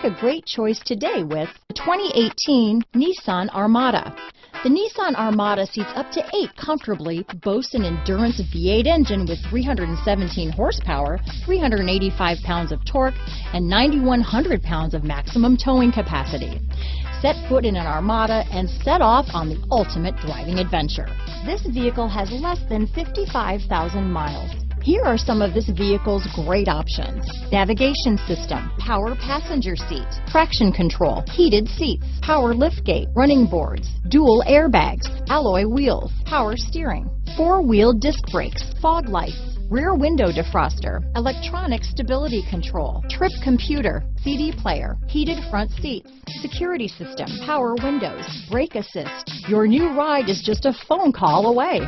a great choice today with the 2018 Nissan Armada. The Nissan Armada seats up to 8 comfortably, boasts an endurance V8 engine with 317 horsepower, 385 pounds of torque, and 9,100 pounds of maximum towing capacity. Set foot in an Armada and set off on the ultimate driving adventure. This vehicle has less than 55,000 miles. Here are some of this vehicle's great options: navigation system, power passenger seat, traction control, heated seats, power liftgate, running boards, dual airbags, alloy wheels, power steering, 4-wheel disc brakes, fog lights, rear window defroster, electronic stability control, trip computer, CD player, heated front seats, security system, power windows, brake assist. Your new ride is just a phone call away.